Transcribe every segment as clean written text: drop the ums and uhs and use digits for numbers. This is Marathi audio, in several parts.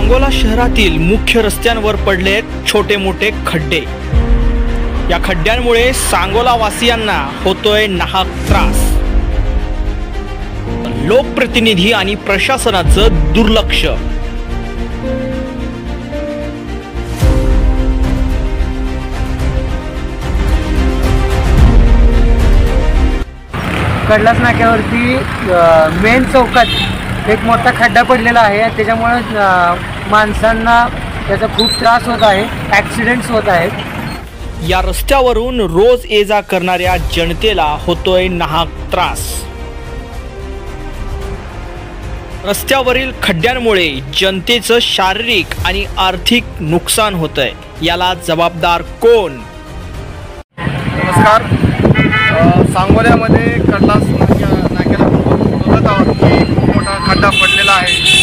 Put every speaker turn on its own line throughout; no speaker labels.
सांगोला शहरातील मुख्य रस्त्यांवर पडलेत छोटे मोठे खड्डे। या खड्ड्यांमुळे सांगोला वासियांना होतोय नाहक त्रास। लोकप्रतिनिधी आणि प्रशासनाचं दुर्लक्ष।
कडलास नाक्यावरती मेन चौकात एक मोठा खड्डा पडलेला आहे। त्याच्यामुळे माणसांना त्याचा खूप त्रास होत आहे, ॲक्सिडेंट्स होत आहेत।
या रस्त्यावरून रोज ये जा करणाऱ्या जनतेला होतोय नाहक त्रास। रस्त्यावरील खड्ड्यांमुळे जनतेचं शारीरिक आणि आर्थिक नुकसान होतंय। याला जबाबदार कोण?
नमस्कार। सांगोल्यामध्ये कडलास नाक्याला बघत आहोत की खूप मोठा खड्डा पडलेला आहे।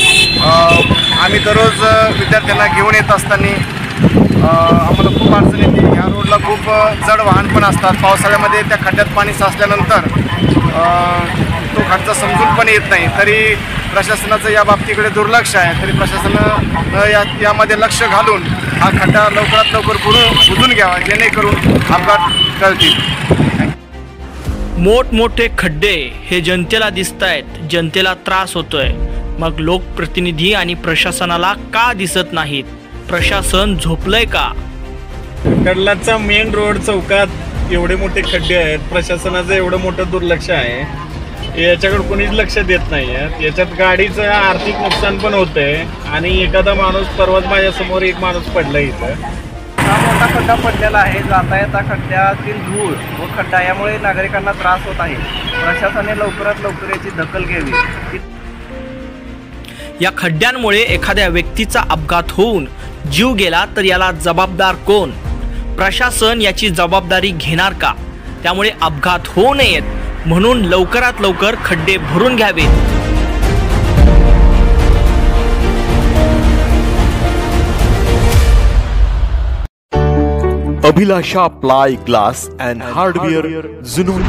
आम्ही दररोज विद्यार्थ्यांना घेऊन येत असताना आम्हाला खूप अडचण येते। ह्या रोडला खूप जड वाहन पण असतात। पावसाळ्यामध्ये त्या खड्ड्यात पाणी साचल्यानंतर तो खड्डा समजून पण येत नाही। तरी प्रशासनाचं या बाबतीकडे दुर्लक्ष आहे। तरी प्रशासनानं यामध्ये लक्ष घालून हा खड्डा लवकरात लवकर बुजून घ्यावा, जेणेकरून अपघात टळतील।
मोठमोठे खड्डे हे जनतेला दिसतायत, जनतेला त्रास होतोय। मग लोकप्रतिनिधी आणि प्रशासनाला का दिसत नाहीत? प्रशासन झोपलंय का?
कडलाचा मेन रोड चौकात एवढे मोठे खड्डे आहेत, प्रशासनाचं एवढं मोठं दुर्लक्ष आहे। याच्याकडे कोणीच लक्ष देत नाही आहे। याच्यात गाडीचं आर्थिक नुकसान पण होतंय आणि एखादा माणूस परवाच माझ्यासमोर एक माणूस पडला इथं।
हा मोठा खड्डा पडलेला आहे। जाता खड्ड्यातील धूळ व खड्डा यामुळे नागरिकांना त्रास होत आहे। प्रशासनाने लवकरात लवकर याची दखल घ्यावी।
या खड्ड्यांमुळे एखाद्या व्यक्तीचा अपघात होऊन जीव गेला तर याला जबाबदार कोण? प्रशासन याची जबाबदारी घेणार का? त्यामुळे अपघात होऊ नयेत म्हणून लवकरात लवकर खड्डे भरून घ्यावेत।
अभिलाषा प्लाय ग्लास अँड हार्डवेअर जुनून।